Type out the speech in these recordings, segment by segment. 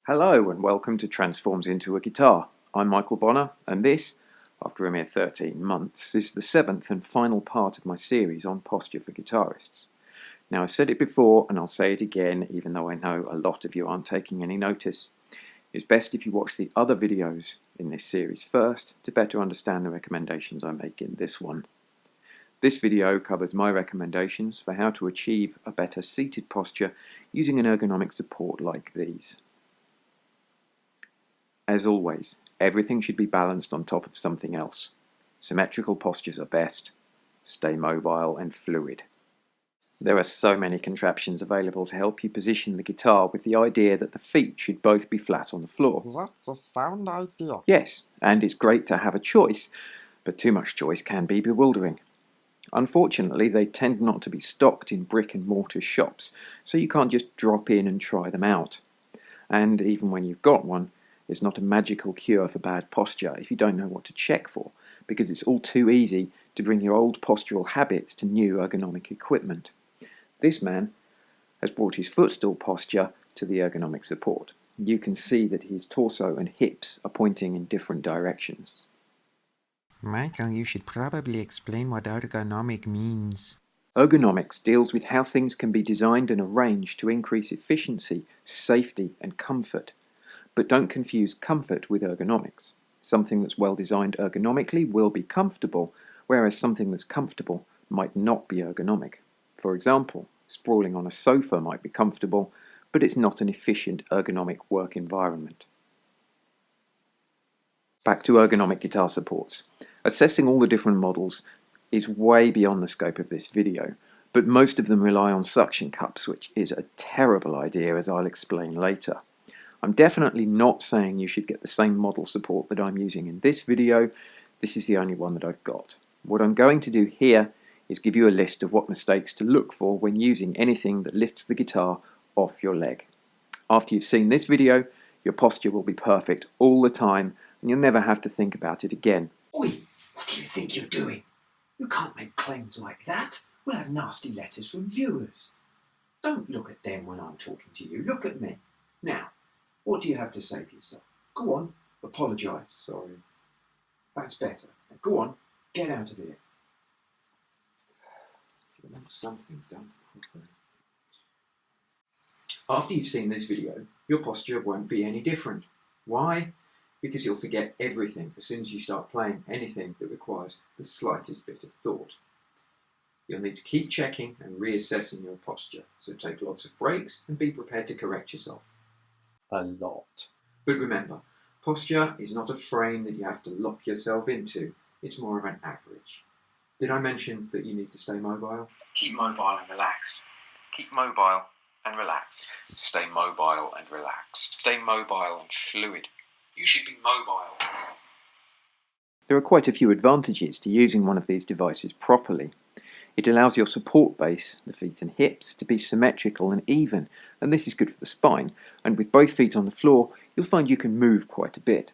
Hello and welcome to Transforms into a Guitar. I'm Michael Bonner, and this, after a mere 13 months, is the 7th and final part of my series on posture for guitarists. Now, I said it before and I'll say it again, even though I know a lot of you aren't taking any notice. It's best if you watch the other videos in this series first to better understand the recommendations I make in this one. This video covers my recommendations for how to achieve a better seated posture using an ergonomic support like these. As always, everything should be balanced on top of something else. Symmetrical postures are best. Stay mobile and fluid. There are so many contraptions available to help you position the guitar with the idea that the feet should both be flat on the floor. That's a sound idea. Yes, and it's great to have a choice, but too much choice can be bewildering. Unfortunately, they tend not to be stocked in brick and mortar shops, so you can't just drop in and try them out. And even when you've got one, it's not a magical cure for bad posture if you don't know what to check for, because it's all too easy to bring your old postural habits to new ergonomic equipment. This man has brought his footstool posture to the ergonomic support. You can see that his torso and hips are pointing in different directions. Michael, you should probably explain what ergonomic means. Ergonomics deals with how things can be designed and arranged to increase efficiency, safety, and comfort. But don't confuse comfort with ergonomics. Something that's well designed ergonomically will be comfortable, whereas something that's comfortable might not be ergonomic. For example, sprawling on a sofa might be comfortable, but it's not an efficient ergonomic work environment. Back to ergonomic guitar supports. Assessing all the different models is way beyond the scope of this video, but most of them rely on suction cups, which is a terrible idea, as I'll explain later. I'm definitely not saying you should get the same model support that I'm using in this video. This is the only one that I've got. What I'm going to do here is give you a list of what mistakes to look for when using anything that lifts the guitar off your leg. After you've seen this video, your posture will be perfect all the time and you'll never have to think about it again. Oi, what do you think you're doing? You can't make claims like that. We'll have nasty letters from viewers. Don't look at them when I'm talking to you. Look at me. Now, what do you have to say for yourself? Go on, apologise. Sorry. That's better. Now go on, get out of here. You want something done properly. After you've seen this video, your posture won't be any different. Why? Because you'll forget everything as soon as you start playing anything that requires the slightest bit of thought. You'll need to keep checking and reassessing your posture, so take lots of breaks and be prepared to correct yourself. A lot. But remember, posture is not a frame that you have to lock yourself into. It's more of an average. Did I mention that you need to stay mobile? Keep mobile and relaxed. Keep mobile and relaxed. Stay mobile and relaxed. Stay mobile and fluid. You should be mobile. There are quite a few advantages to using one of these devices properly. It allows your support base, the feet and hips, to be symmetrical and even, and this is good for the spine, and with both feet on the floor, you'll find you can move quite a bit.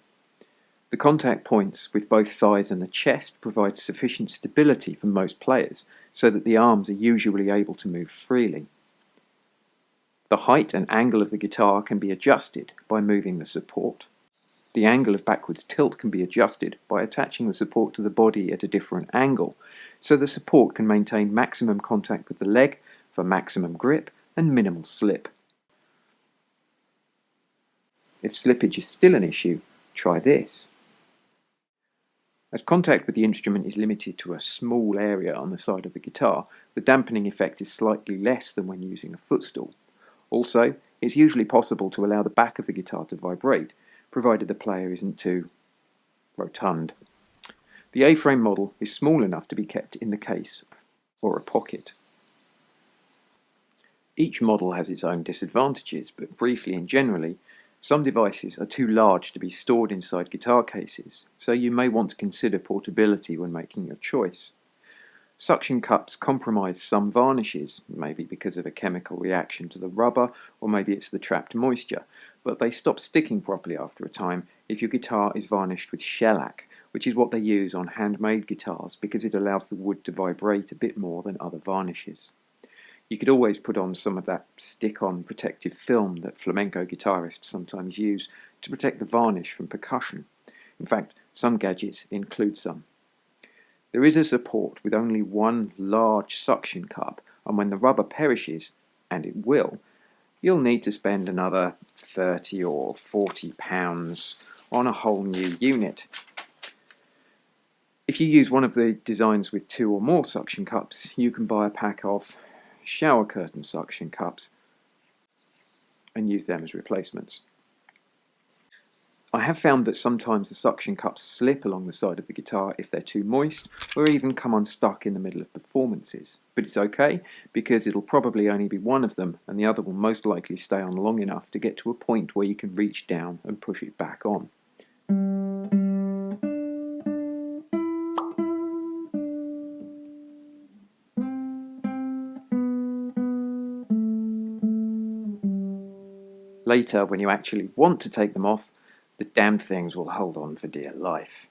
The contact points with both thighs and the chest provide sufficient stability for most players, so that the arms are usually able to move freely. The height and angle of the guitar can be adjusted by moving the support. The angle of backwards tilt can be adjusted by attaching the support to the body at a different angle, so the support can maintain maximum contact with the leg for maximum grip and minimal slip. If slippage is still an issue, try this. As contact with the instrument is limited to a small area on the side of the guitar, the dampening effect is slightly less than when using a footstool. Also, it's usually possible to allow the back of the guitar to vibrate, provided the player isn't too rotund. The A-frame model is small enough to be kept in the case or a pocket. Each model has its own disadvantages, but briefly and generally, some devices are too large to be stored inside guitar cases, so you may want to consider portability when making your choice. Suction cups compromise some varnishes, maybe because of a chemical reaction to the rubber, or maybe it's the trapped moisture, but they stop sticking properly after a time if your guitar is varnished with shellac, which is what they use on handmade guitars because it allows the wood to vibrate a bit more than other varnishes. You could always put on some of that stick-on protective film that flamenco guitarists sometimes use to protect the varnish from percussion. In fact, some gadgets include some. There is a support with only one large suction cup, and when the rubber perishes, and it will, you'll need to spend another £30 or £40 on a whole new unit. If you use one of the designs with 2 or more suction cups, you can buy a pack of shower curtain suction cups and use them as replacements. I have found that sometimes the suction cups slip along the side of the guitar if they're too moist, or even come unstuck in the middle of performances. But it's okay, because it'll probably only be one of them, and the other will most likely stay on long enough to get to a point where you can reach down and push it back on. Later, when you actually want to take them off, the damn things will hold on for dear life.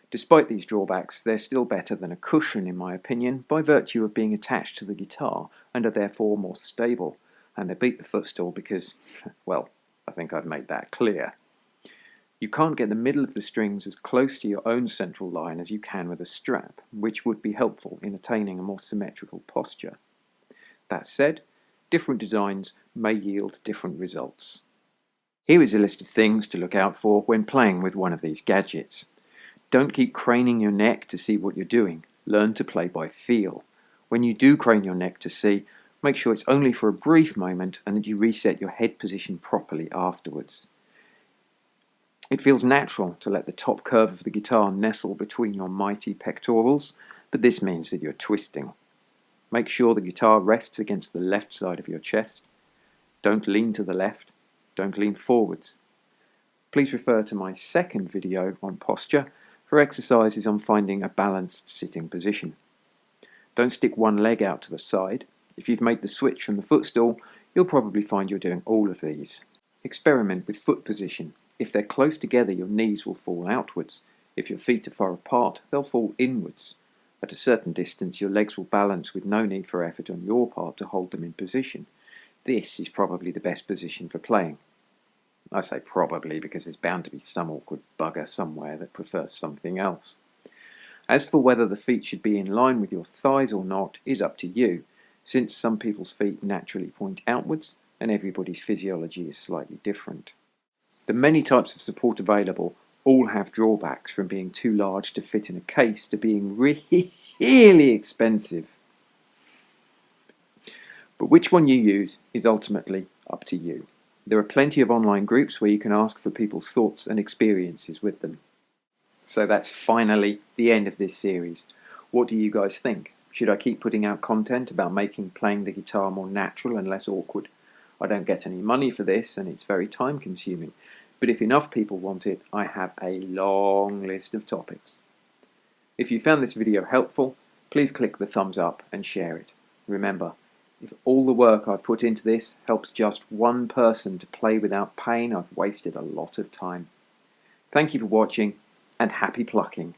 Despite these drawbacks, they're still better than a cushion in my opinion, by virtue of being attached to the guitar and are therefore more stable, and they beat the footstool because, well, I think I've made that clear. You can't get the middle of the strings as close to your own central line as you can with a strap, which would be helpful in attaining a more symmetrical posture. That said, different designs may yield different results. Here is a list of things to look out for when playing with one of these gadgets. Don't keep craning your neck to see what you're doing. Learn to play by feel. When you do crane your neck to see, make sure it's only for a brief moment and that you reset your head position properly afterwards. It feels natural to let the top curve of the guitar nestle between your mighty pectorals, but this means that you're twisting. Make sure the guitar rests against the left side of your chest. Don't lean to the left. Don't lean forwards. Please refer to my second video on posture for exercises on finding a balanced sitting position. Don't stick one leg out to the side. If you've made the switch from the footstool, you'll probably find you're doing all of these. Experiment with foot position. If they're close together, your knees will fall outwards. If your feet are far apart, they'll fall inwards. At a certain distance, your legs will balance with no need for effort on your part to hold them in position. This is probably the best position for playing. I say probably because there's bound to be some awkward bugger somewhere that prefers something else. As for whether the feet should be in line with your thighs or not is up to you, since some people's feet naturally point outwards and everybody's physiology is slightly different. The many types of support available all have drawbacks, from being too large to fit in a case to being really expensive. But which one you use is ultimately up to you. There are plenty of online groups where you can ask for people's thoughts and experiences with them. So that's finally the end of this series. What do you guys think? Should I keep putting out content about making playing the guitar more natural and less awkward? I don't get any money for this and it's very time consuming. But if enough people want it, I have a long list of topics. If you found this video helpful, please click the thumbs up and share it. Remember, if all the work I've put into this helps just one person to play without pain, I've wasted a lot of time. Thank you for watching, and happy plucking.